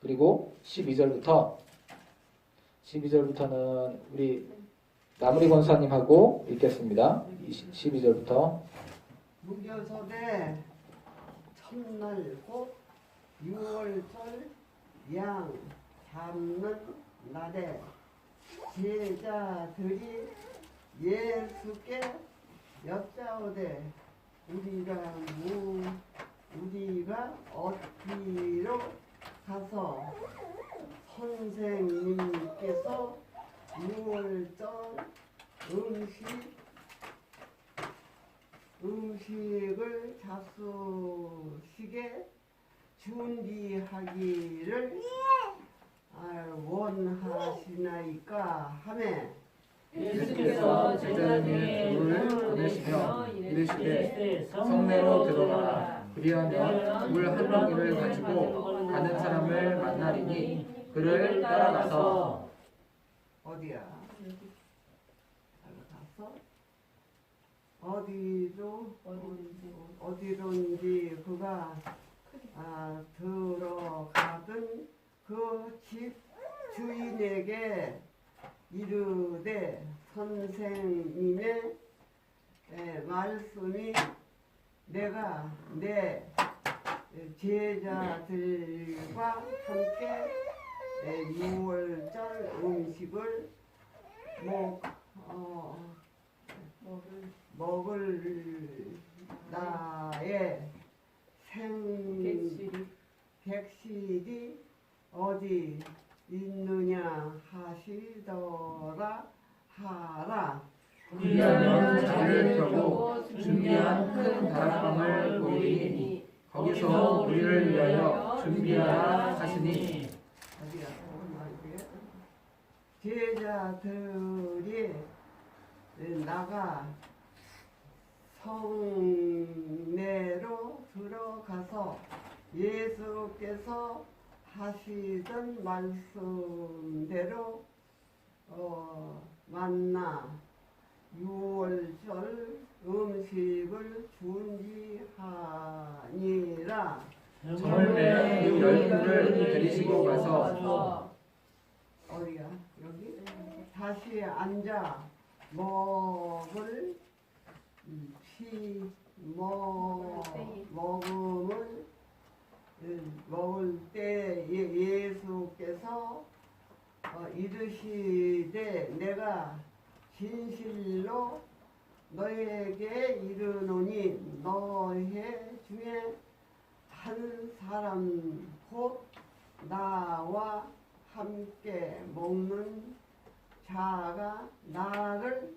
그리고 12절부터는 우리 나무리 권사님하고 읽겠습니다. 12절부터 무교섭에 첫날 곧 6월절 양 잡는 날에 제자들이 예수께 여짜오되 우리가 어디로 가서 선생님께서 6월절 음식을 잡수시게 준비하기를 원하시나이까 하매 예수께서 제자들에게 돌을 보내시며 이르시되 성내로 들어가라. 그리하면 물 한 덩이를 가지고 가는 사람을 만나리니 그를 따라가서 어디야? 따라가서 어디론지 그가 들어가던 그 집 주인에게 이르되 선생님의 말씀이 내가 내 제자들과 함께 6월절 음식을 먹을 나의 객실이 어디 있느냐 하시더라 하라. 그리하면 자리를 펴고 준비한 큰 다락방을 보이니 거기서 우리를 위하여 준비하라 하시니 제자들이 나가 성내로 들어가서 예수께서 하시던 말씀대로 만나 6월절 음식을 준비하니라. 처음에 10그릇을 데리시고 가서 어디야? 여기? 다시 앉아 먹을 먹을 때 예수께서 이르시되 내가 진실로 너에게 이르노니 너희 중에 한 사람 곧 나와 함께 먹는 자가 나를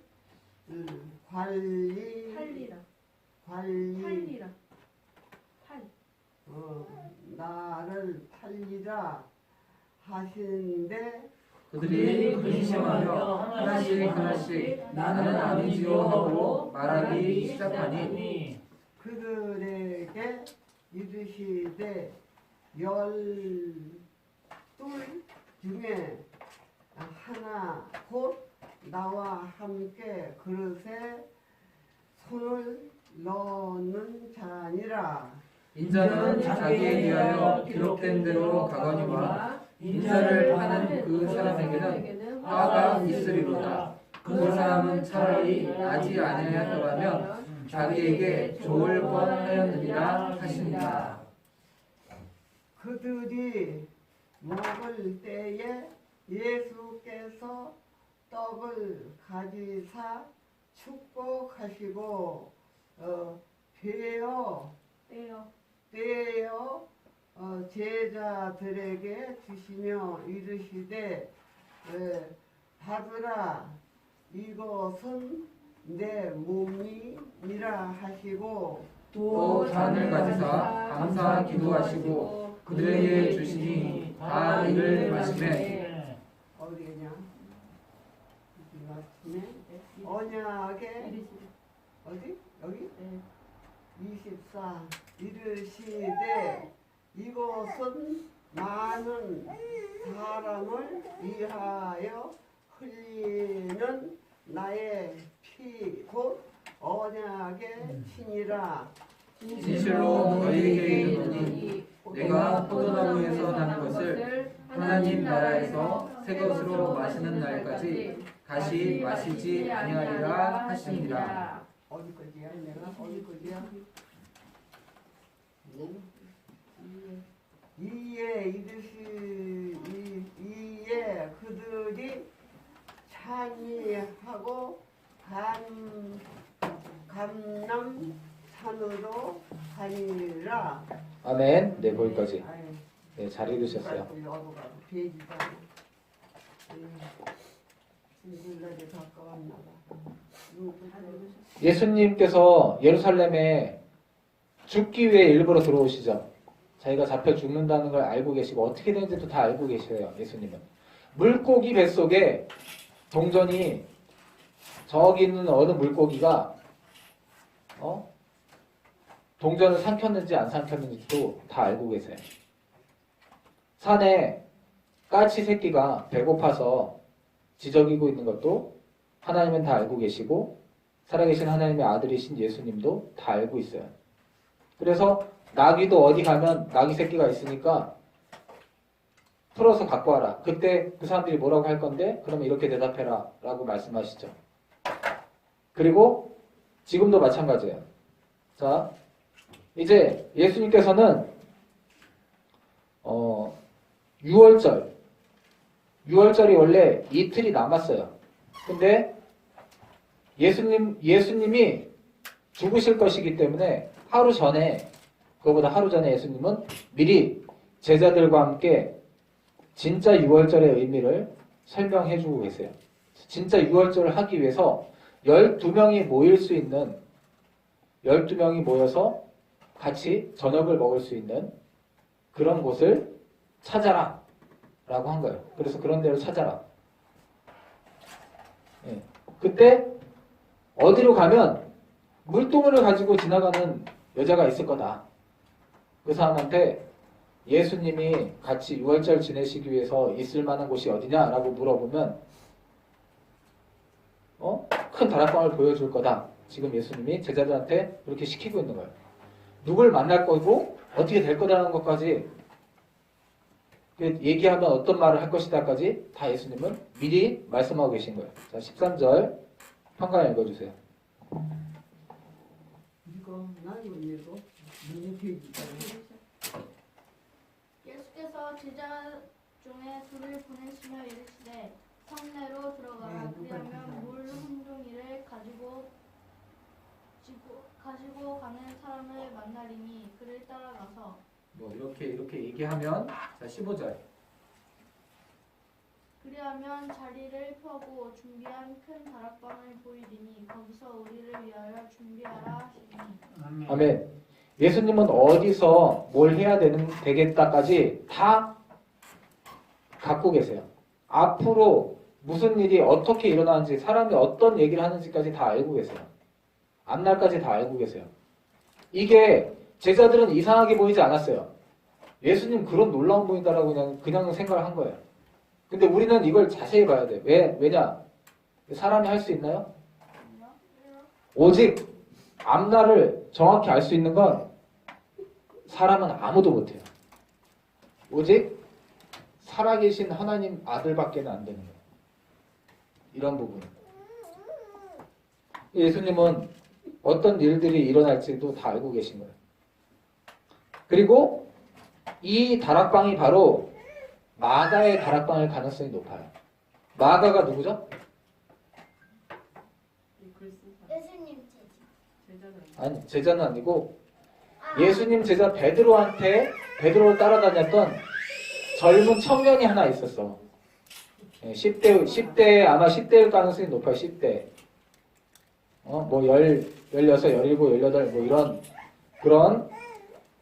나를 팔리라 하시는데 그들이 근심하며 하나씩 나는 아니지요 하고 말하기 시작하니 그들에게 이르시되 12 중에 하나 곧 나와 함께 그릇에 손을 넣는 자니라. 인자는 자기에 대하여 기록된 대로 가거니와 인자를 파는 그 사람에게는 화가 있으리로다. 그 사람은 차라리 나지 아니하였더라면 자기에게 좋을 뻔하였느니라 하시니라. 그들이 먹을 때에 예수께서 떡을 가지사 축복하시고 떼어 제자들에게 주시며 이르시되 받으라 이것은 내 몸이니라 하시고 또 잔을 가지사 감사 기도하시고 그들에게 주시니 다 이를 마시매 어디냐? 마시매 언약의 어디? 여기? 24 이르시되 이것은 많은 사람을 위하여 흘리는 나의 피 곧 언약의 피니라. 진실로 너희에게 이르노니 내가 포도나무에서 난 것을 하나님 나라에서 새 것으로 마시는 날까지 다시 마시지 아니하리라 하시니라. 어디 거지야? 내가 어디 거지야? 이에 그들이 찬이하고 감남산으로 가니라. 아멘. 네, 거기까지. 네, 잘 읽으셨어요. 예수님께서 예루살렘에 죽기 위해 일부러 들어오시죠. 자기가 잡혀 죽는다는 걸 알고 계시고 어떻게 되는지도 다 알고 계셔요. 예수님은. 물고기 뱃속에 동전이 저기 있는 어느 물고기가 동전을 삼켰는지 안 삼켰는지도 다 알고 계세요. 산에 까치 새끼가 배고파서 지저귀고 있는 것도 하나님은 다 알고 계시고 살아계신 하나님의 아들이신 예수님도 다 알고 있어요. 그래서 나귀도 어디 가면 나귀 새끼가 있으니까 풀어서 갖고 와라. 그때 그 사람들이 뭐라고 할 건데 그러면 이렇게 대답해라 라고 말씀하시죠. 그리고 지금도 마찬가지예요. 자, 이제 예수님께서는 6월절이 원래 이틀이 남았어요. 근데 예수님이 죽으실 것이기 때문에 그거보다 하루 전에 예수님은 미리 제자들과 함께 진짜 6월절의 의미를 설명해 주고 계세요. 진짜 6월절을 하기 위해서 12명이 모일 수 있는 12명이 모여서 같이 저녁을 먹을 수 있는 그런 곳을 찾아라 라고 한 거예요. 그래서 그런 데를 찾아라. 네. 그때 어디로 가면 물동을 가지고 지나가는 여자가 있을 거다. 그 사람한테 예수님이 같이 6월절 지내시기 위해서 있을 만한 곳이 어디냐라고 물어보면 큰 다락방을 보여줄 거다. 지금 예수님이 제자들한테 그렇게 시키고 있는 거예요. 누굴 만날 거고 어떻게 될 거라는 것까지 얘기하면 어떤 말을 할 것이다까지 다 예수님은 미리 말씀하고 계신 거예요. 자, 13절 평가를 읽어주세요. 이거 난 이거 읽어. 눈이 되지. 예수께서 제자 중에 둘을 보내시며 이르시되 성내로 들어가라. 그리하면 물 한 종이를 가지고 가는 사람을 만나리니 그를 따라가서 이렇게 얘기하면 자 15절. 그리하면 자리를 펴고 준비한 큰 다락방을 보이리니 거기서 우리를 위하여 준비하라 하시니. 아멘. 예수님은 어디서 뭘 해야 되겠다까지 다 갖고 계세요. 앞으로 무슨 일이 어떻게 일어나는지 사람이 어떤 얘기를 하는지까지 다 알고 계세요. 앞날까지 다 알고 계세요. 이게 제자들은 이상하게 보이지 않았어요. 예수님 그런 놀라운 분이다라고 그냥 생각을 한 거예요. 근데 우리는 이걸 자세히 봐야 돼. 왜냐? 사람이 할 수 있나요? 오직 앞날을 정확히 알 수 있는 건 사람은 아무도 못해요. 오직 살아계신 하나님 아들밖에는 안 되는 거예요. 이런 부분. 예수님은 어떤 일들이 일어날지도 다 알고 계신 거예요. 그리고 이 다락방이 바로 마가의 다락방일 가능성이 높아요. 마가가 누구죠? 예수님 아니, 제자는 아니고 예수님 제자 베드로를 따라다녔던 젊은 청년이 하나 있었어. 10대 아마 10대일 가능성이 높아요. 10대. 뭐 16, 17, 18 뭐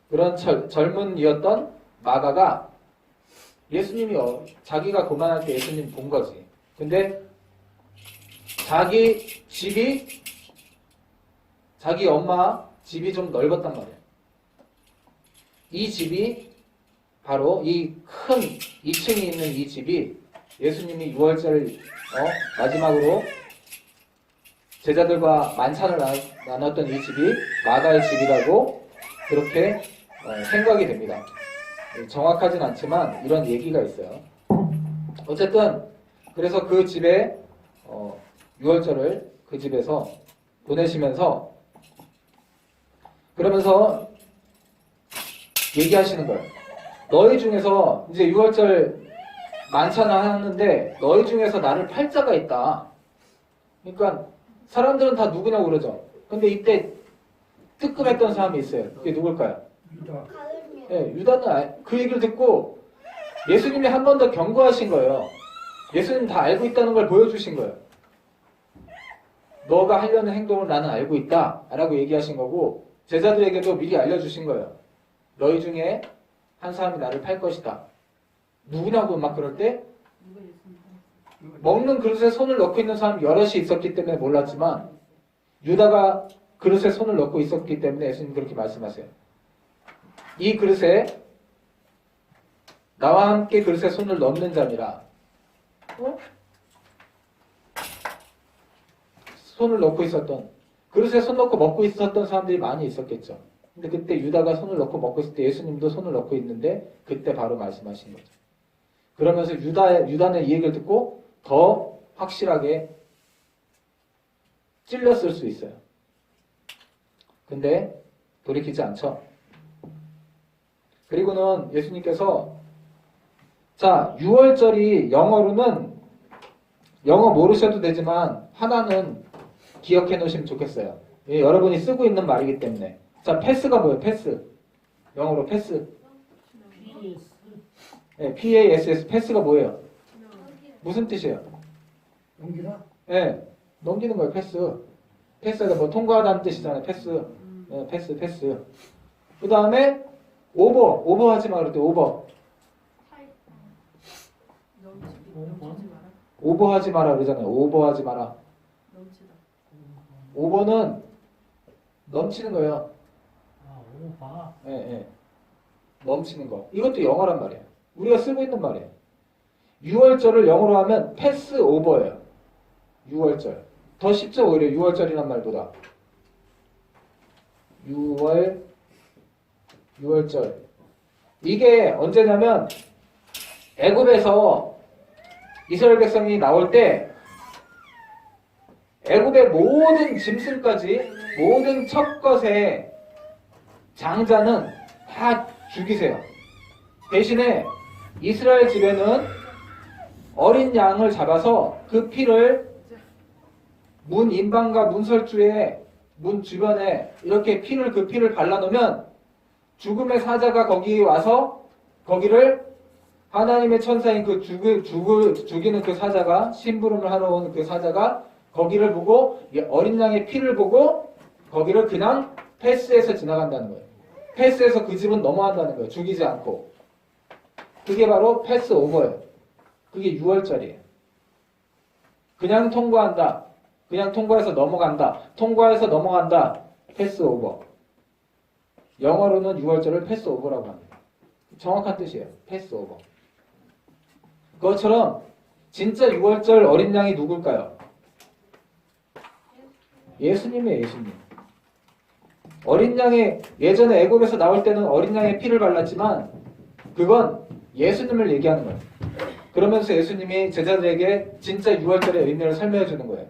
그런 젊은이였던 마가가 예수님이 자기가 고만할 때 예수님 본 거지. 근데 자기 엄마 집이 좀 넓었단 말이야. 이 집이 바로 이 큰 2층이 있는 이 집이 예수님이 6월절 마지막으로 제자들과 만찬을 나눴던 이 집이 마가의 집이라고 그렇게 생각이 됩니다. 정확하진 않지만 이런 얘기가 있어요. 어쨌든 그래서 그 집에 6월절을 그 집에서 보내시면서 그러면서 얘기하시는 거예요. 너희 중에서 이제 6월절 만찬을 하는데 너희 중에서 나를 팔 자가 있다. 그러니까 사람들은 다 누구냐고 그러죠. 근데 이때 뜨끔했던 사람이 있어요. 그게 누굴까요? 가을이요. 예, 유다는 그 얘기를 듣고 예수님이 한 번 더 경고하신 거예요. 예수님 다 알고 있다는 걸 보여주신 거예요. 너가 하려는 행동을 나는 알고 있다 라고 얘기하신 거고 제자들에게도 미리 알려주신 거예요. 너희 중에 한 사람이 나를 팔 것이다. 누구냐고 막 그럴 때 먹는 그릇에 손을 넣고 있는 사람이 여럿이 있었기 때문에 몰랐지만 유다가 그릇에 손을 넣고 있었기 때문에 예수님 그렇게 말씀하세요. 이 그릇에 나와 함께 그릇에 손을 넣는 자니라. 손을 넣고 있었던 그릇에 손 넣고 먹고 있었던 사람들이 많이 있었겠죠. 근데 그때 유다가 손을 넣고 먹고 있을 때 예수님도 손을 넣고 있는데 그때 바로 말씀하신 거죠. 그러면서 유다는 이 얘기를 듣고 더 확실하게 찔렸을 수 있어요. 근데 돌이키지 않죠. 그리고는 예수님께서 자, 6월절이 영어 모르셔도 되지만 하나는 기억해 놓으시면 좋겠어요. 예, 여러분이 쓰고 있는 말이기 때문에. 자, 패스가 뭐예요? 패스. 영어로 패스. 예, PASS. 패스가 뭐예요? 무슨 뜻이에요? 넘기다? 예, 넘기는 거예요. 패스. 패스가 뭐 통과하다는 뜻이잖아요. 패스. 예, 패스. 그 다음에 오버하지 마 그럴 때 오버. 오버하지 마라 그러잖아요. 오버하지 마라. 오버는 넘치는 거예요. 아, 오바. 예. 넘치는 거. 이것도 영어란 말이에요. 우리가 쓰고 있는 말이에요. 6월절을 영어로 하면 패스 오버예요. 6월절. 더 쉽죠, 오히려 6월절이란 말보다. 6월절. 이게 언제냐면 애굽에서 이스라엘 백성이 나올 때 애굽의 모든 짐승까지 모든 첫 것의 장자는 다 죽이세요. 대신에 이스라엘 집에는 어린 양을 잡아서 그 피를 문 인방과 문설주에 문 주변에 이렇게 그 피를 발라놓으면 죽음의 사자가 거기 와서 거기를 하나님의 천사인 그 죽이는 그 사자가 심부름을 하러 온 그 사자가 거기를 보고 어린 양의 피를 보고 거기를 그냥 패스해서 지나간다는 거예요. 패스해서 그 집은 넘어간다는 거예요. 죽이지 않고. 그게 바로 패스 오버예요. 그게 6월절이에요. 그냥 통과한다. 그냥 통과해서 넘어간다. 통과해서 넘어간다. 패스 오버. 영어로는 6월절을 패스 오버라고 합니다. 정확한 뜻이에요. 패스 오버. 그것처럼 진짜 6월절 어린 양이 누굴까요? 예수님이에요. 예수님. 어린 양의 예전에 애굽에서 나올 때는 어린 양의 피를 발랐지만 그건 예수님을 얘기하는 거예요. 그러면서 예수님이 제자들에게 진짜 6월절의 의미를 설명해 주는 거예요.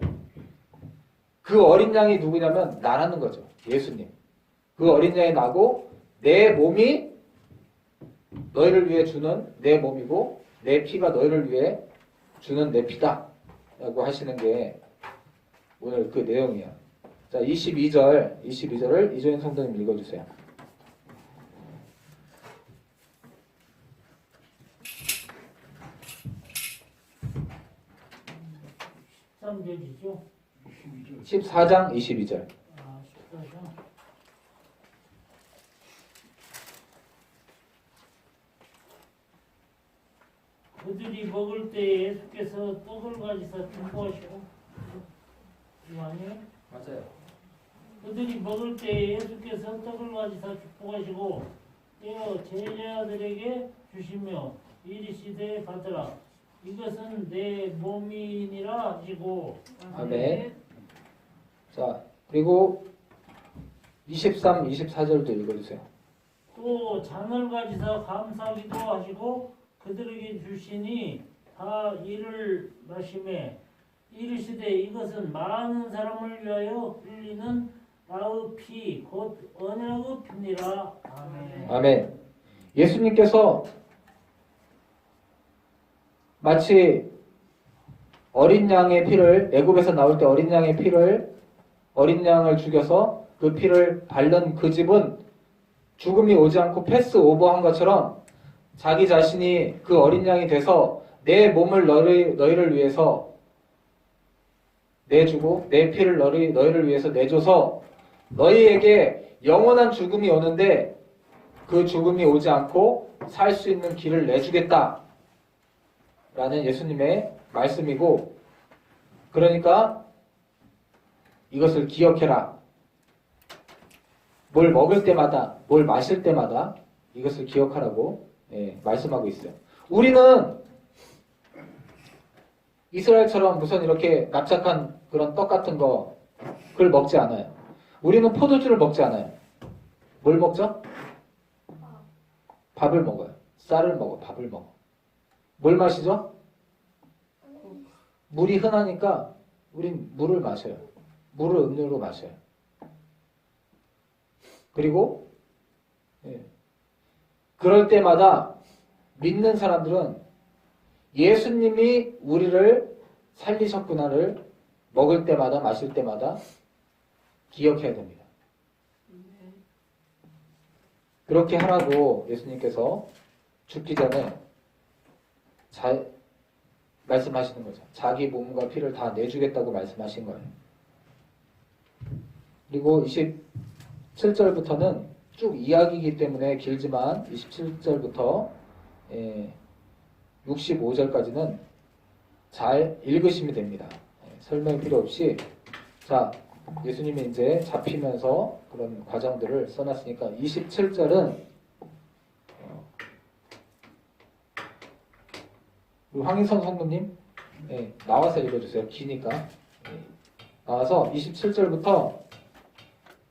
그 어린 양이 누구냐면 나라는 거죠. 예수님. 그 어린 양이 나고 내 몸이 너희를 위해 주는 내 몸이고 내 피가 너희를 위해 주는 내 피다 라고 하시는 게 오늘 그 내용이에요. 자, 22절을 이조인 성도님 읽어주세요. 13절이죠? 14장 22절. 아, 14장. 그들이 먹을 때 예수께서 떡을 가지사 중보하시고, 이거 아니에요? 맞아요. 그들이 먹을 때 예수께서 떡을 가지사 축복하시고 떼어 제자들에게 주시며 이르시되 받으라 이것은 내 몸이니라 하시고. 아멘. 자, 그리고 23, 24절도 읽어주세요. 또 잔을 가지사 감사기도 하시고 그들에게 주시니 다 이를 마시매 이르시되 이것은 많은 사람을 위하여 흘리는 나의 피 곧 언약의 피니라. 아멘. 아멘. 예수님께서 마치 어린 양의 피를 애굽에서 나올 때 어린 양의 피를 어린 양을 죽여서 그 피를 바른 그 집은 죽음이 오지 않고 패스 오버한 것처럼 자기 자신이 그 어린 양이 돼서 내 몸을 너희를 위해서 내주고 내 피를 너희를 위해서 내줘서 너희에게 영원한 죽음이 오는데 그 죽음이 오지 않고 살 수 있는 길을 내주겠다 라는 예수님의 말씀이고, 그러니까 이것을 기억해라. 뭘 먹을 때마다 뭘 마실 때마다 이것을 기억하라고 말씀하고 있어요. 우리는 이스라엘처럼 무슨 이렇게 납작한 그런 떡 같은 거 그걸 먹지 않아요. 우리는 포도주를 먹지 않아요. 뭘 먹죠? 밥을 먹어요. 쌀을 먹어. 밥을 먹어. 뭘 마시죠? 물이 흔하니까 우린 물을 마셔요. 물을 음료로 마셔요. 그리고 그럴 때마다 믿는 사람들은 예수님이 우리를 살리셨구나를 먹을 때마다 마실 때마다 기억해야 됩니다. 그렇게 하라고 예수님께서 죽기 전에 말씀하시는 거죠. 자기 몸과 피를 다 내주겠다고 말씀하신 거예요. 그리고 27절부터는 쭉 이야기이기 때문에 길지만 27절부터 65절까지는 잘 읽으시면 됩니다. 설명 필요 없이. 자, 예수님이 이제 잡히면서 그런 과정들을 써놨으니까 27절은 황인선 성도님 나와서 읽어주세요. 기니까. 나와서 27절부터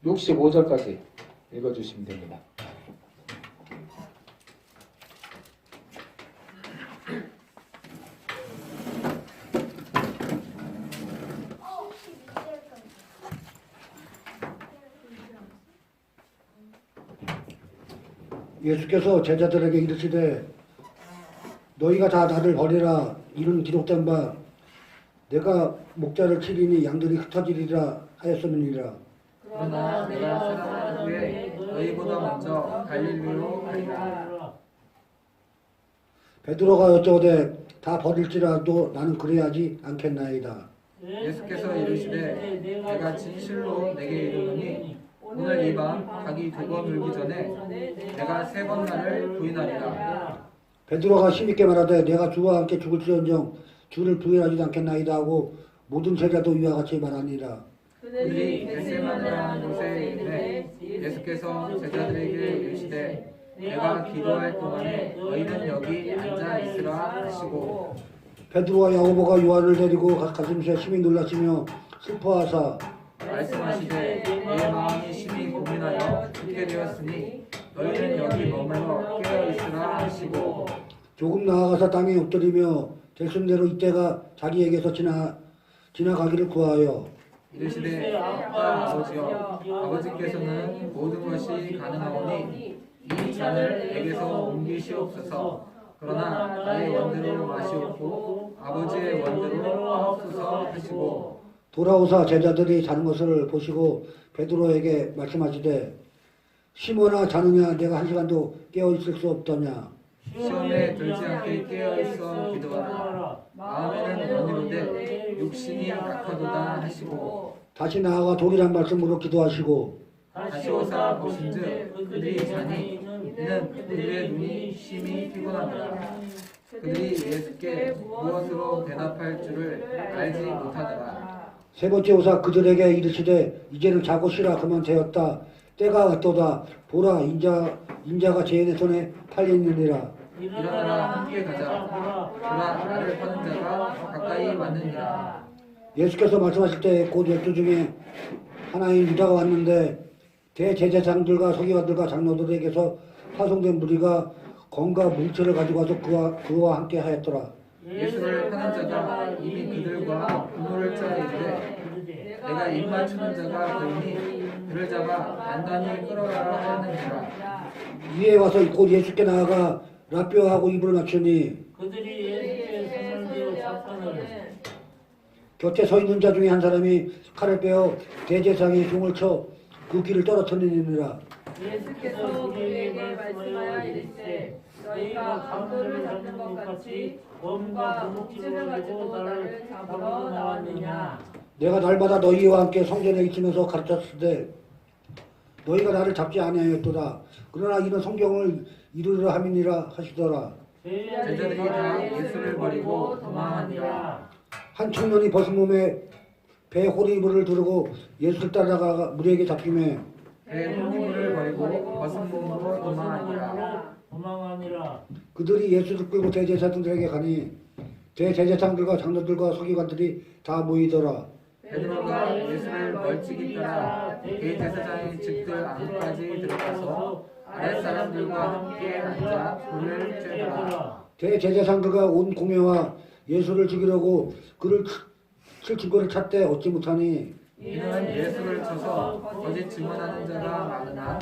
65절까지 읽어주시면 됩니다. 예수께서 제자들에게 이르시되 너희가 다 나를 버리라. 이는 기록된 바 내가 목자를 치리니 양들이 흩어지리라 하였음이니라. 그러나 내가 살아난 후에 너희보다 먼저 갈릴리로 가리라. 베드로가 여쭤오되 다 버릴지라도 나는 그래야지 않겠나이다. 예수께서 이르시되 내가 진실로 내게 이르노니 오늘 이 밤 닭이 2번 울기 전에 내가 3번 나를 부인하리라. 베드로가 힘있게 말하되 내가 주와 함께 죽을지언정 주를 부인하지 않겠나이다 하고 모든 제자도 이와 같이 말하니라. 그들이 겟세마네라는 곳에 이르매 예수께서 제자들에게 이르시되 내가 기도할 동안에 너희는 여기 앉아 있으라 하시고 베드로와 야고보가 요한을 데리고 가슴새 심히 놀라시며 슬퍼하사 말씀하시되 내 마음이 심히 고민하여 죽게 되었으니 너희는 여기 머물러 깨어 있으라 하시고 조금 나아가서 땅에 엎드리며 될순대로 이때가 자기에게서 지나가기를 구하여 이르시되 아버지여 아버지께서는 모든 것이 가능하오니 이 잔을 내게서 옮기시옵소서. 그러나 나의 원대로 마시옵고 아버지의 원대로 하옵소서 하시고 돌아오사 제자들이 자는 것을 보시고 베드로에게 말씀하시되 시몬아 자느냐 내가 한 시간도 깨어 있을 수 없더냐. 시험에 들지 않게 깨어 있어 기도하라. 마음에는 원이로되 육신이 약하도다 하시고 다시 나아가 동일한 말씀으로 기도하시고 다시 오사 보신즉 그들이 자니 이는 그들의 눈이 심히 피곤하더라. 그들이 예수께 무엇으로 대답할 줄을 알지 못하더라. 세 번째 오사 그들에게 이르시되 이제는 자고 쉬라. 그만 되었다. 때가 왔도다. 보라 인자가 죄인의 손에 팔리느니라. 일어나라 함께 가자. 보라 나를 파는 자가 가까이 왔느니라. 예수께서 말씀하실 때 곧 12 중에 하나인 유다가 왔는데 대제사장들과 서기관들과 장로들에게서 파송된 무리가 검과 뭉치를 가지고 와서 그와 함께 하였더라. 예수를 하는 자가 이미 그들과 분노를 짜 이르되 내가 입 맞추는 자가 되니 그를 잡아 단단히 끌어가라 하는지라. 이에 와서 곧 예수께 나아가 라뼈하고 입을 맞추니 그들이 예수께 손을 들어 사건을 곁에 서 있는 자 중에 한 사람이 칼을 빼어 대제사장의 종을 쳐 그 귀를 떨어뜨리니라. 예수께서 그에게 말씀하여 이르시되 너희가 강도를 잡는 것 같이 검과 목줄을 가지고 나를 잡으러 나왔느냐. 내가 날마다 너희와 함께 성전에 있으면서 가르쳤을 때 너희가 나를 잡지 아니하였도다. 그러나 이는 성경을 이루려 함이니라 하시더라. 제자들이 다 예수를 버리고 도망하니라. 한 청년이 벗은 몸에 배 호리이불을 두르고 예수를 따라가 무리에게 잡히매 배 혼인물을 버리고 벗은 몸으로 도망하니라. 도망하니라. 그들이 예수를 끌고 대제사장들에게 가니 대제사장들과 장로들과 서기관들이 다 모이더라. 베드로가 예수를 멀찍이 따라 대제사장의 집들 안까지 들어가서 아랫사람들과 함께 앉아 불을 쬐더라. 대제사장들과 온 공회와 예수를 죽이려고 그를 칠 증거를 찾되 얻지 못하니 이는 예수를 쳐서 거짓 증언하는 자가 많으나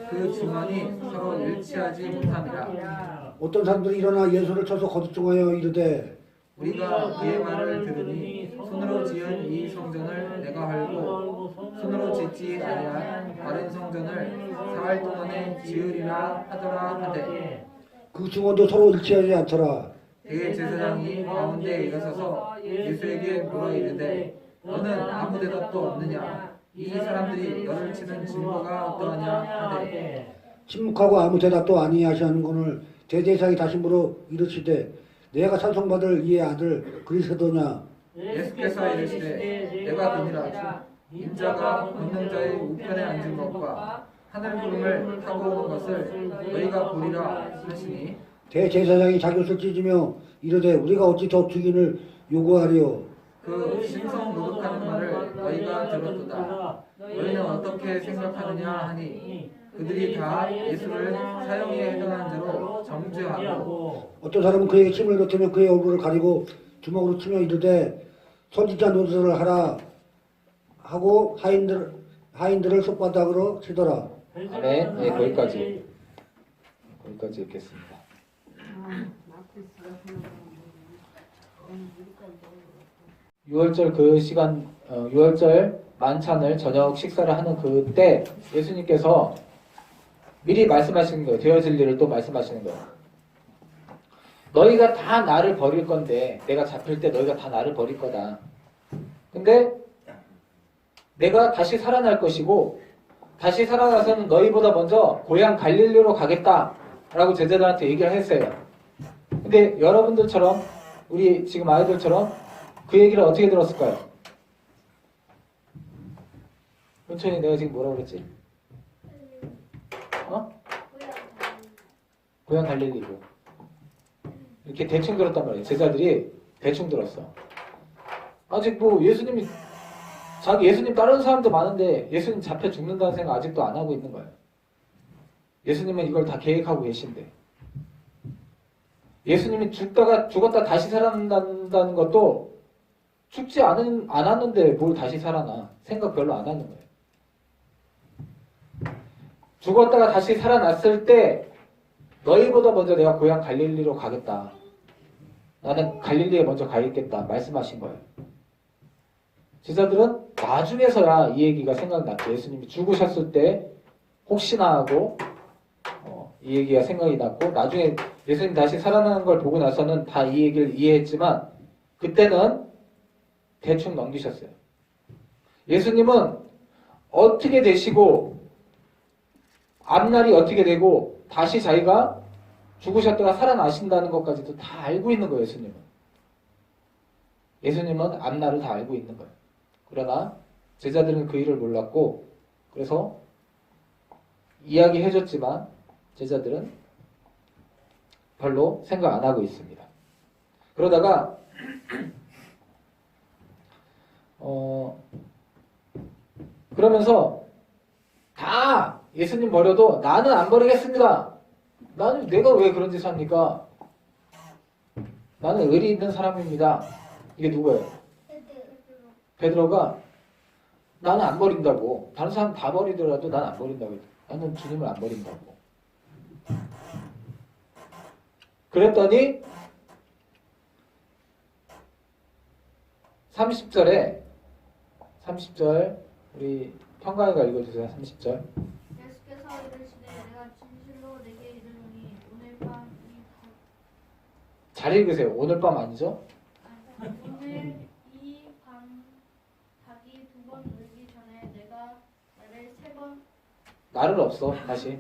그 증언이 서로 일치하지 못함이라. 어떤 사람들이 일어나 예수를 쳐서 거짓 증하여 이르되 우리가 그의 말을 들으니 손으로 지은 이 성전을 내가 헐고 손으로 짓지 아니한 다른 성전을 사흘 동안에 지으리라 하더라 하되 그 증언도 서로 일치하지 않더라. 대제사장이 가운데 일어서서 예수에게 물어 이르되 너는 아무 대답도 없느냐? 이 사람들이 너를 치는 증거가 어떠하냐 하되 침묵하고 아무 대답도 아니하시는거늘 대제사장이 다시 물어 이르시되 내가 찬송받을 이의 아들 그리스도냐. 예수께서 이르시되 내가 그니라. 인자가 걷는 자의 우편에 앉은 것과 하늘 구름을 타고 오는 것을 너희가 보리라 하시니 대제사장이 자기옷을 찢으며 이르되 우리가 어찌 저 죽인을 요구하리요. 그 신성 모독하는 말을 너희가 들었도다. 너희는 어떻게 생각하느냐 하니 그들이 다 예수를 사형에 해당한 자로 정죄하고 어떤 사람은 그에게 침을 놓으며 그의 얼굴을 가리고 주먹으로 치며 이르되 선지자 노릇을 하라 하고 하인들을 손바닥으로 치더라. 아멘. 네, 거기까지 읽겠습니다. 유월절 그 시간, 유월절 만찬을 저녁 식사를 하는 그때 예수님께서 미리 말씀하시는 거예요. 되어질 일을 또 말씀하시는 거예요. 너희가 다 나를 버릴 건데, 내가 잡힐 때 너희가 다 나를 버릴 거다. 근데 내가 다시 살아날 것이고, 다시 살아나서는 너희보다 먼저 고향 갈릴리로 가겠다 라고 제자들한테 얘기를 했어요. 근데 여러분들처럼, 우리 지금 아이들처럼 그 얘기를 어떻게 들었을까요? 은천이 내가 지금 뭐라고 그랬지? 고향 갈릴리고 이렇게 대충 들었단 말이에요. 제자들이 대충 들었어. 아직 뭐 예수님 따르는 사람도 많은데 예수님 잡혀 죽는다는 생각 아직도 안 하고 있는 거예요. 예수님은 이걸 다 계획하고 계신데, 예수님이 죽었다 다시 살아난다는 것도 죽지 않았는데 뭘 다시 살아나. 생각 별로 안 하는 거예요. 죽었다가 다시 살아났을 때 너희보다 먼저 내가 고향 갈릴리로 가겠다. 나는 갈릴리에 먼저 가 있겠다. 말씀하신 거예요. 제자들은 나중에서야 이 얘기가 생각났죠. 예수님이 죽으셨을 때 혹시나 하고 이 얘기가 생각이 났고, 나중에 예수님 다시 살아나는 걸 보고 나서는 다 이 얘기를 이해했지만 그때는 대충 넘기셨어요. 예수님은 어떻게 되시고 앞날이 어떻게 되고 다시 자기가 죽으셨다가 살아나신다는 것까지도 다 알고 있는 거예요. 예수님은 앞날을 다 알고 있는 거예요. 그러나 제자들은 그 일을 몰랐고, 그래서 이야기해줬지만 제자들은 별로 생각 안 하고 있습니다. 그러다가 그러면서 다 예수님 버려도 나는 안 버리겠습니다. 내가 왜 그런 짓을 합니까? 나는 의리 있는 사람입니다. 이게 누구예요? 베드로가 나는 안 버린다고. 다른 사람 다 버리더라도 난 안 버린다고. 나는 주님을 안 버린다고. 그랬더니 30절 우리 평강이가 읽어주세요. 30절. 예수께서 이르시되 내가 진실로 내게 이르노니 오늘 밤 잘 읽으세요. 오늘 밤 아니죠? 오늘 이 밤 닭이 2번 울기 전에 내가 나를 3번 나를 없어. 다시.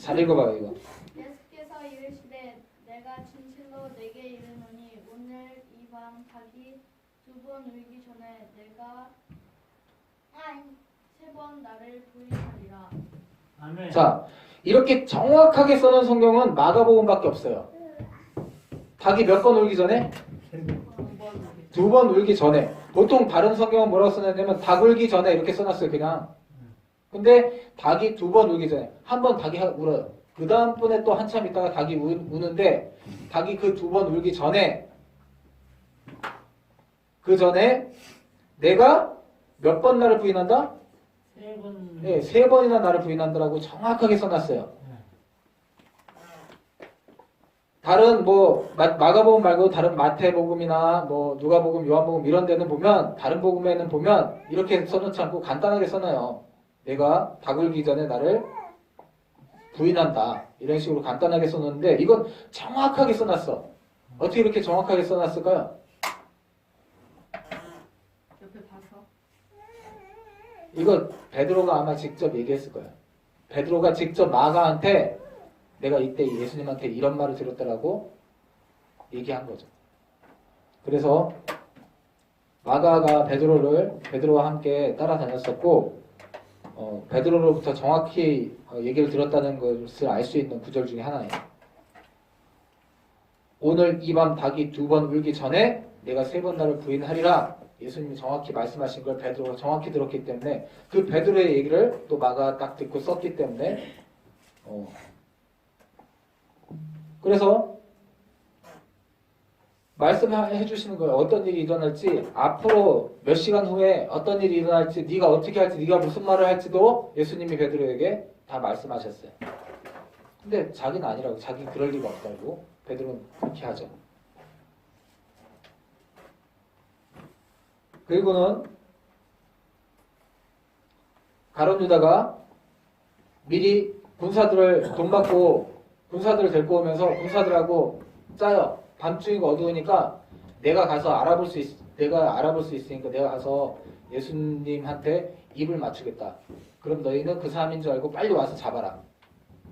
잘 읽어봐요 이거. 예수께서 이르시되 내가 진실로 내게 이르노니 오늘 이 밤 닭이 2번 울기 전에 내가 3번 나를 부인하리라. 아멘. 자, 이렇게 정확하게 써놓은 성경은 마가복음밖에 없어요. 닭이 몇 번 울기 전에? 2번 울기 전에. 보통 다른 성경은 뭐라고 써놨냐면 닭 울기 전에 이렇게 써놨어요 그냥. 근데 닭이 2번 울기 전에. 한 번 닭이 울어요. 그 다음번에 또 한참 있다가 닭이 우는데 닭이 그 2번 울기 전에, 그 전에 내가 몇 번 나를 부인한다? 3번. 네, 3번이나 나를 부인한다라고 정확하게 써놨어요. 다른 뭐 마가복음 말고 다른 마태복음이나 뭐 누가복음, 요한복음 이런 데는 보면, 다른 복음에는 보면 이렇게 써놓지 않고 간단하게 써놔요. 내가 닭 울기 전에 나를 부인한다. 이런 식으로 간단하게 써놓는데 이건 정확하게 써놨어. 어떻게 이렇게 정확하게 써놨을까요? 옆에 봐서. 이거 베드로가 아마 직접 얘기했을 거예요. 베드로가 직접 마가한테 내가 이때 예수님한테 이런 말을 들었다라고 얘기한 거죠. 그래서 마가가 베드로와 함께 따라다녔었고, 베드로로부터 정확히 얘기를 들었다는 것을 알 수 있는 구절 중에 하나예요. 오늘 이 밤 닭이 2번 울기 전에 내가 3번 나를 부인하리라. 예수님이 정확히 말씀하신 걸 베드로가 정확히 들었기 때문에 그 베드로의 얘기를 또 마가 딱 듣고 썼기 때문에 그래서 말씀해 주시는 거예요. 어떤 일이 일어날지, 앞으로 몇 시간 후에 어떤 일이 일어날지, 네가 어떻게 할지, 네가 무슨 말을 할지도 예수님이 베드로에게 다 말씀하셨어요. 근데 자기는 아니라고, 자기 그럴 리가 없다고 베드로는 그렇게 하죠. 그리고는 가룟 유다가 미리 군사들을 돈 받고 군사들을 데리고 오면서 군사들하고 짜요. 밤중이고 어두우니까 내가 알아볼 수 있으니까 내가 가서 예수님한테 입을 맞추겠다. 그럼 너희는 그 사람인 줄 알고 빨리 와서 잡아라.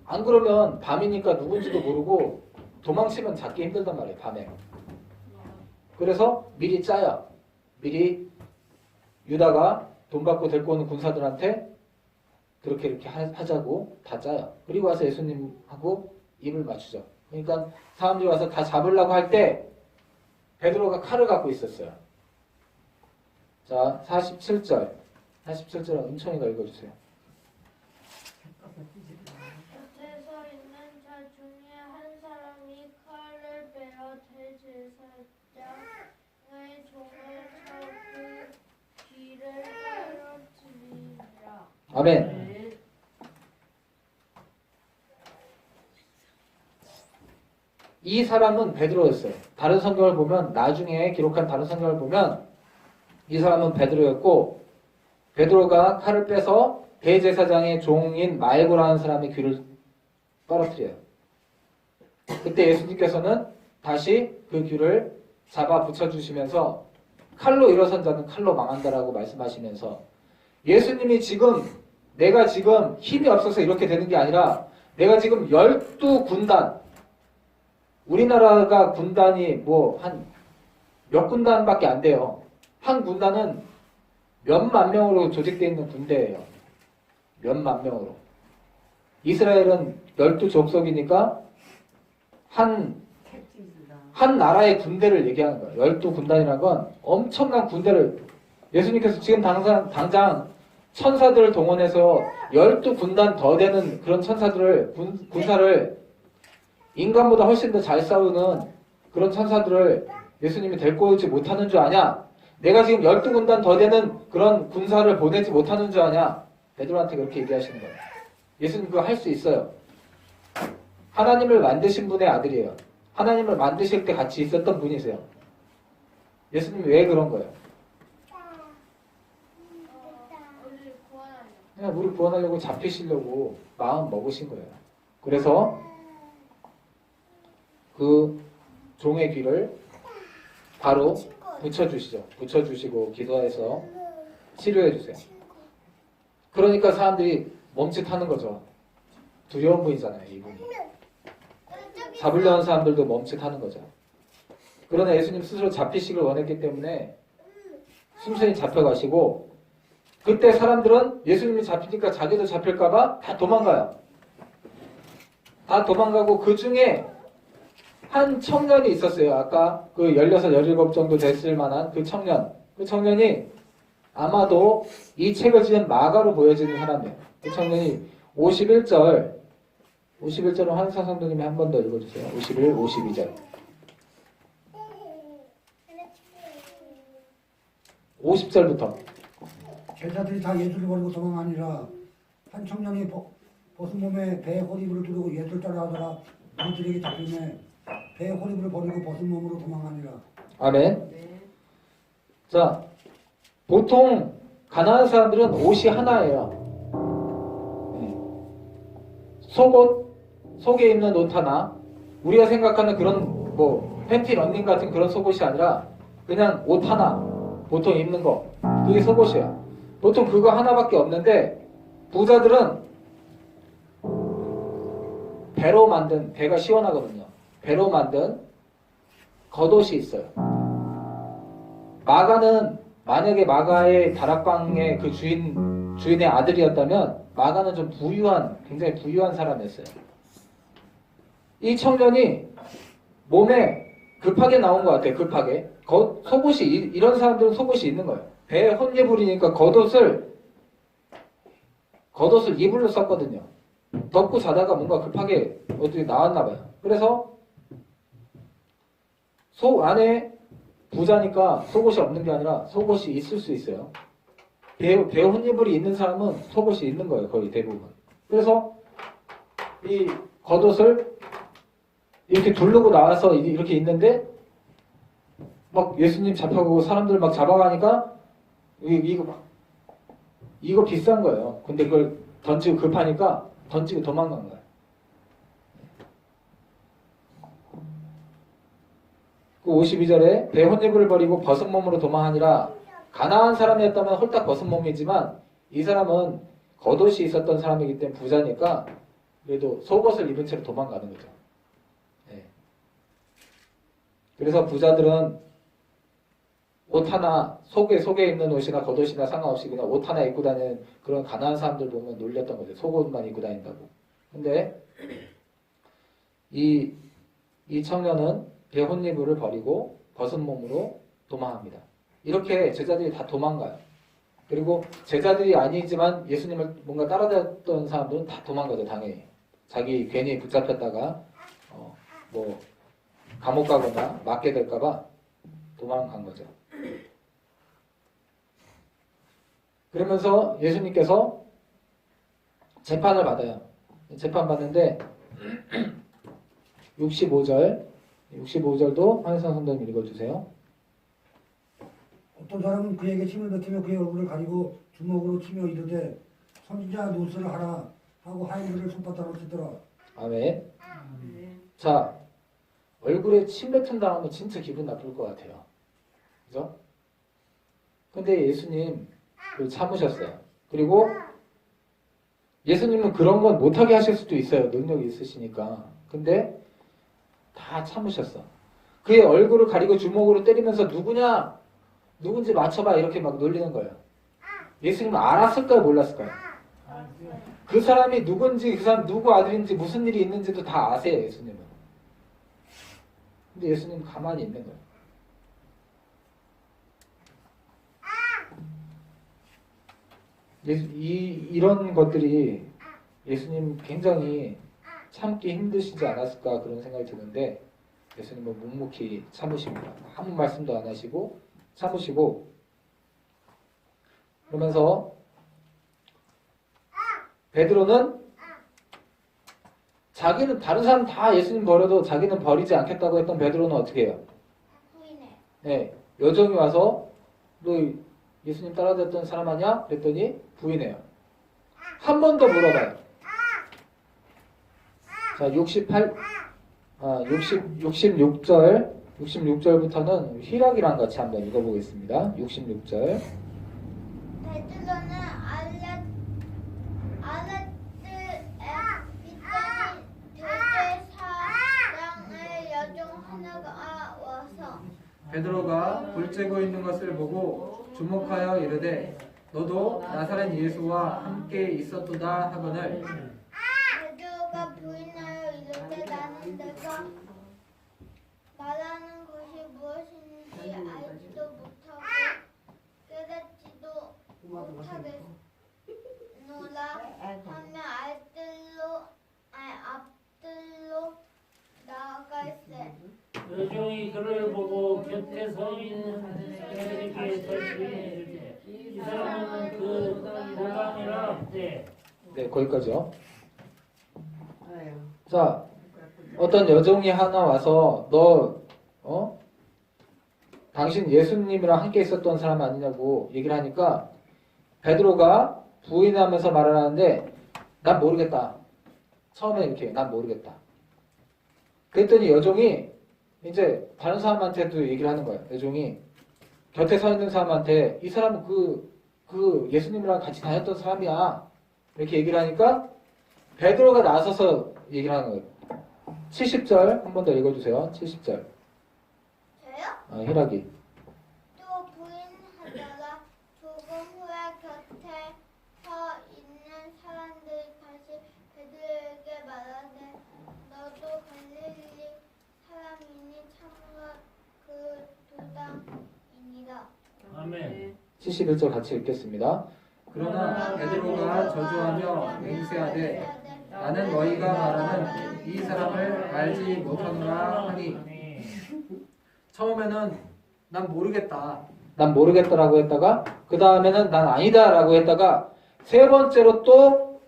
안 그러면 밤이니까 누군지도 모르고 도망치면 잡기 힘들단 말이에요. 밤에. 그래서 미리 짜요. 미리 유다가 돈 받고 데리고 오는 군사들한테 이렇게 하자고 다 짜요. 그리고 와서 예수님하고 입을 맞추죠. 그러니까 사람들이 와서 다 잡으려고 할 때 베드로가 칼을 갖고 있었어요. 자, 47절 은총이가 읽어주세요. 곁에 서 있는 자 중에 한 사람이 칼을 빼어 대제사장의 종을 쳐 그 귀를 부러뜨리니라. 아멘. 이 사람은 베드로였어요. 다른 성경을 보면, 나중에 기록한 다른 성경을 보면 이 사람은 베드로였고, 베드로가 칼을 빼서 대제사장의 종인 말고라는 사람의 귀를 떨어뜨려요. 그때 예수님께서는 다시 그 귀를 잡아 붙여주시면서 칼로 일어선 자는 칼로 망한다라고 말씀하시면서, 예수님이 내가 지금 힘이 없어서 이렇게 되는 게 아니라 내가 지금 12군단, 우리나라가 군단이 몇 군단밖에 안 돼요. 한 군단은 몇만 명으로 조직되어 있는 군대예요. 몇만 명으로. 이스라엘은 12족속이니까 한 나라의 군대를 얘기하는 거예요. 12군단이라는 건 엄청난 군대를, 예수님께서 지금 당장 천사들을 동원해서 12군단 더 되는 그런 천사들을, 군사를 인간보다 훨씬 더 잘 싸우는 그런 천사들을 예수님이 데리고 오지 못하는 줄 아냐? 내가 지금 12군단 더 되는 그런 군사를 보내지 못하는 줄 아냐? 베드로한테 그렇게 얘기하시는 거예요. 예수님 그거 할 수 있어요. 하나님을 만드신 분의 아들이에요. 하나님을 만드실 때 같이 있었던 분이세요. 예수님이 왜 그런 거예요? 우리를 구원하려. 그냥 우리 구원하려고 잡히시려고 마음 먹으신 거예요. 그래서 그 종의 귀를 바로 붙여주시죠. 붙여주시고 기도해서 치료해주세요. 그러니까 사람들이 멈칫하는 거죠. 두려운 분이잖아요, 이분이. 잡으려는 사람들도 멈칫하는 거죠. 그러나 예수님 스스로 잡히시길 원했기 때문에 순순히 잡혀가시고, 그때 사람들은 예수님이 잡히니까 자기도 잡힐까봐 다 도망가요. 다 도망가고 그 중에 한 청년이 있었어요. 아까 그 16, 17 정도 됐을 만한 그 청년. 그 청년이 아마도 이 책을 지은 마가로 보여지는 사람이에요. 그 청년이 51절은 한사 성도님이 한 번 더 읽어주세요. 51, 52절. 50절부터. 제자들이 다 예수를 버리고 도망하니라. 한 청년이 벗은 몸에 배에 호리불을 두르고 예수를 따라하다가 우리들에게 잡히매 배에 호리불을 버리고 벗은 몸으로 도망하니라. 아멘. 네. 자, 보통 가난한 사람들은 옷이 하나예요. 속옷, 속에 입는 옷 하나. 우리가 생각하는 그런 뭐 팬티 런닝 같은 그런 속옷이 아니라 그냥 옷 하나. 보통 입는 거. 그게 속옷이에요. 보통 그거 하나밖에 없는데 부자들은 배로 만든, 배가 시원하거든요. 배로 만든 겉옷이 있어요. 마가는 만약에 마가의 다락방의 그 주인의 아들이었다면 마가는 좀 굉장히 부유한 사람이었어요. 이 청년이 몸에 급하게 나온 것 같아요. 급하게. 속옷이, 이런 사람들은 속옷이 있는 거예요. 배에 혼예불이니까 겉옷을 이불로 썼거든요. 덮고 자다가 뭔가 급하게 어떻게 나왔나 봐요. 그래서 속 안에 부자니까 속옷이 없는 게 아니라 속옷이 있을 수 있어요. 배에 혼예불이 있는 사람은 속옷이 있는 거예요. 거의 대부분. 그래서 이 겉옷을 이렇게 두르고 나와서 이렇게 있는데 막 예수님 잡혀가고 사람들 막 잡아가니까 이거 비싼 거예요. 근데 그걸 던지고 급하니까 던지고 도망간 거예요. 그 52절에 배 혼예불을 버리고 벗은 몸으로 도망하니라. 가난한 사람이었다면 홀딱 벗은 몸이지만 이 사람은 겉옷이 있었던 사람이기 때문에 부자니까 그래도 속옷을 입은 채로 도망가는 거죠. 네. 그래서 부자들은 옷 하나, 속에 입는 옷이나 겉옷이나 상관없이 그냥 옷 하나 입고 다니는 그런 가난한 사람들 보면 놀렸던 거죠. 속옷만 입고 다닌다고. 근데 이 청년은 배 혼예불을 버리고 벗은 몸으로 도망합니다. 이렇게 제자들이 다 도망가요. 그리고 제자들이 아니지만 예수님을 뭔가 따라다녔던 사람들은 다 도망가죠. 당연히. 자기 괜히 붙잡혔다가 뭐 감옥 가거나 맞게 될까봐 도망간 거죠. 그러면서 예수님께서 재판을 받아요. 재판 받는데 65절도 한혜선 선생님 읽어주세요. 어떤 사람은 그에게 침을 뱉으며 그의 얼굴을 가리고 주먹으로 치며 이르되 선지자 노스를 하라 하고 하인들을 손바닥으로 치더라. 아멘. 네. 자, 얼굴에 침 뱉은 다음에 진짜 기분 나쁠 것 같아요. 그죠? 근데 예수님 그걸 참으셨어요. 그리고 예수님은 그런 건 못하게 하실 수도 있어요. 능력이 있으시니까. 근데 다 참으셨어. 그의 얼굴을 가리고 주먹으로 때리면서 누군지 맞춰봐 이렇게 막 놀리는 거예요. 예수님은 알았을까요? 몰랐을까요? 그 사람이 누군지, 그 사람 누구 아들인지 무슨 일이 있는지도 다 아세요. 예수님은. 근데 예수님은 가만히 있는 거예요. 이런 것들이 예수님 굉장히 참기 힘드시지 않았을까 그런 생각이 드는데 예수님은 묵묵히 참으십니다. 아무 말씀도 안 하시고 참으시고 그러면서 베드로는 자기는 다른 사람 다 예수님 버려도 자기는 버리지 않겠다고 했던 베드로는 어떻게 해요? 부인해. 네, 여정이 와서 너 예수님 따라다녔던 사람 아니야? 그랬더니 부인해요. 한 번 더 물어봐요. 자, 66절부터는 희락이랑 같이 한번 읽어보겠습니다. 66절. 베드로는 알레스에 있더니 대제사장의 여종 하나가 와서 베드로가 불쬐고 있는 것을 보고 주목하여 이르되 너도 나사렛 예수와 함께 있었도다 하거늘 베드로가 부인하여 이르되 나는 내가 말하는 것이 무엇인지 알지도 못하고 깨닫지도 못하겠노라 하며 앞들로 나아갈세. 여종이 그를 보고 곁에 서 있는 베드로에게 대시이르되 이 사람은 그 도당이라 하되 네, 거기까지요. 아유. 자, 어떤 여종이 하나 와서 당신 예수님이랑 함께 있었던 사람 아니냐고 얘기를 하니까 베드로가 부인하면서 말을 하는데 난 모르겠다. 처음에 이렇게 난 모르겠다. 그랬더니 여종이 이제 다른 사람한테도 얘기를 하는 거예요. 여종이 곁에 서 있는 사람한테 이 사람은 그 예수님이랑 같이 다녔던 사람이야. 이렇게 얘기를 하니까 베드로가 나서서 얘기를 하는 거예요. 70절 한 번 더 읽어주세요. 70절. 저요? 희락이. 또 부인하다가 조금 후에 곁에 서 있는 사람들이 다시 베드로에게 말하되 너도 갈릴리 사람이니 참으로 그 도당이니라. 아멘. 71절 같이 읽겠습니다. 그러나 베드로가 저주하며 맹세하되 나는 너희가 말하는 이 사람을 알지 못하노라 하니 처음에는 난 모르겠다. 난 모르겠다라고 했다가 그 다음에는 난 아니다라고 했다가 세 번째로 또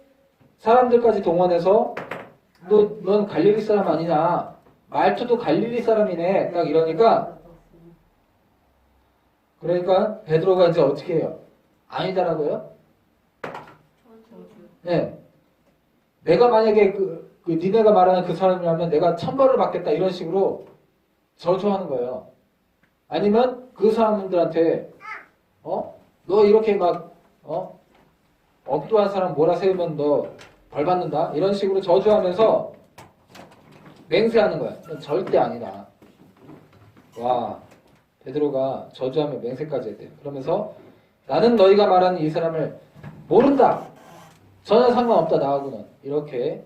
사람들까지 동원해서 넌 갈릴리 사람 아니냐. 말투도 갈릴리 사람이네. 딱 이러니까 그러니까 베드로가 이제 어떻게 해요? 아니다라고요? 네. 내가 만약에 니네가 말하는 그 사람이라면 내가 천벌을 받겠다 이런 식으로 저주하는 거예요. 아니면 그 사람들한테 너 이렇게 막 억도한 사람 몰아세우면 너 벌 받는다 이런 식으로 저주하면서 맹세하는 거야. 절대 아니다. 와, 베드로가 저주하며 맹세까지 했대요. 그러면서 나는 너희가 말하는 이 사람을 모른다. 전혀 상관없다 나하고는 이렇게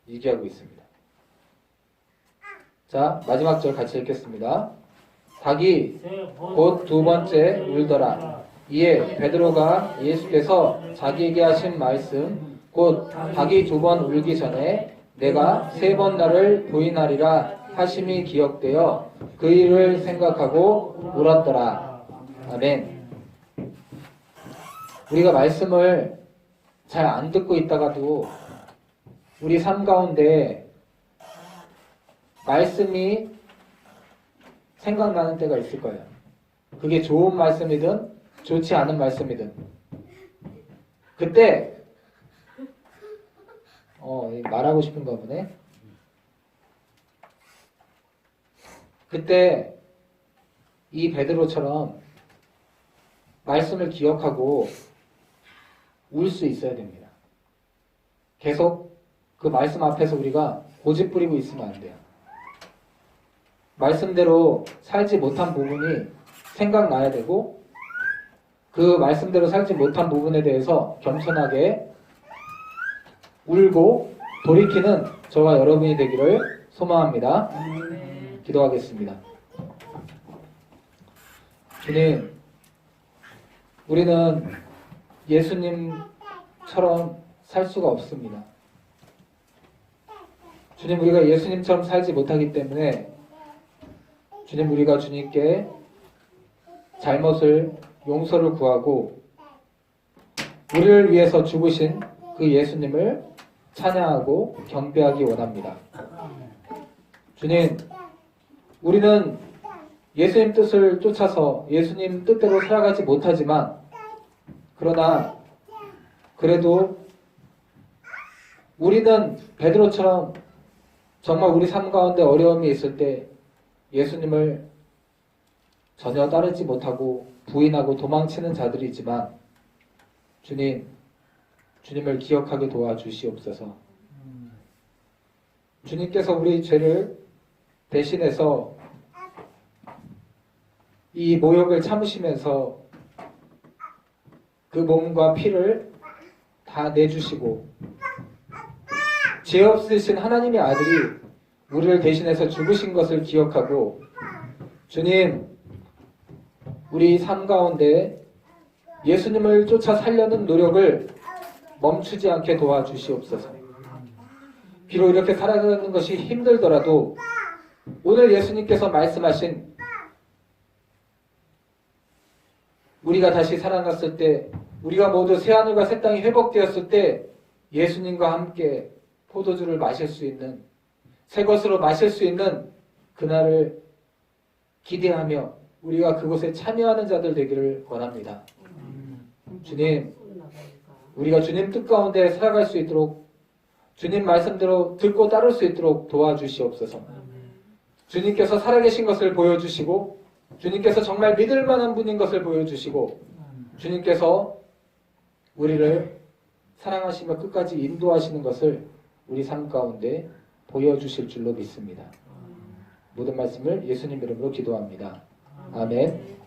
얘기하고 있습니다. 자, 마지막 절 같이 읽겠습니다. 닭이 곧 두 번째 울더라. 이에 베드로가 예수께서 자기에게 하신 말씀 곧 닭이 두 번 울기 전에 내가 세 번 나를 부인하리라 하심이 기억되어 그 일을 생각하고 울었더라. 아멘. 우리가 말씀을 잘 안 듣고 있다가도 우리 삶 가운데 말씀이 생각나는 때가 있을 거예요. 그게 좋은 말씀이든 좋지 않은 말씀이든 그때 말하고 싶은가 보네. 그때 이 베드로처럼 말씀을 기억하고 울 수 있어야 됩니다. 계속 그 말씀 앞에서 우리가 고집 부리고 있으면 안 돼요. 말씀대로 살지 못한 부분이 생각나야 되고 그 말씀대로 살지 못한 부분에 대해서 겸손하게 울고 돌이키는 저와 여러분이 되기를 소망합니다. 기도하겠습니다. 주님, 우리는 예수님처럼 살 수가 없습니다. 주님, 우리가 예수님처럼 살지 못하기 때문에 주님, 우리가 주님께 잘못을 용서를 구하고 우리를 위해서 죽으신 그 예수님을 찬양하고 경배하기 원합니다. 주님, 우리는 예수님 뜻을 쫓아서 예수님 뜻대로 살아가지 못하지만 그러나 그래도 우리는 베드로처럼 정말 우리 삶 가운데 어려움이 있을 때 예수님을 전혀 따르지 못하고 부인하고 도망치는 자들이지만 주님을 기억하게 도와주시옵소서. 주님께서 우리 죄를 대신해서 이 모욕을 참으시면서 그 몸과 피를 다 내주시고 죄 없으신 하나님의 아들이 우리를 대신해서 죽으신 것을 기억하고 주님, 우리 삶 가운데 예수님을 쫓아 살려는 노력을 멈추지 않게 도와주시옵소서. 비록 이렇게 살아가는 것이 힘들더라도 오늘 예수님께서 말씀하신 우리가 다시 살아났을 때, 우리가 모두 새하늘과 새 땅이 회복되었을 때 예수님과 함께 포도주를 마실 수 있는, 새 것으로 마실 수 있는 그날을 기대하며 우리가 그곳에 참여하는 자들 되기를 원합니다. 주님, 우리가 주님 뜻 가운데 살아갈 수 있도록 주님 말씀대로 듣고 따를 수 있도록 도와주시옵소서. 주님께서 살아계신 것을 보여주시고 주님께서 정말 믿을 만한 분인 것을 보여주시고 주님께서 우리를 사랑하시며 끝까지 인도하시는 것을 우리 삶 가운데 보여주실 줄로 믿습니다. 모든 말씀을 예수님 이름으로 기도합니다. 아멘.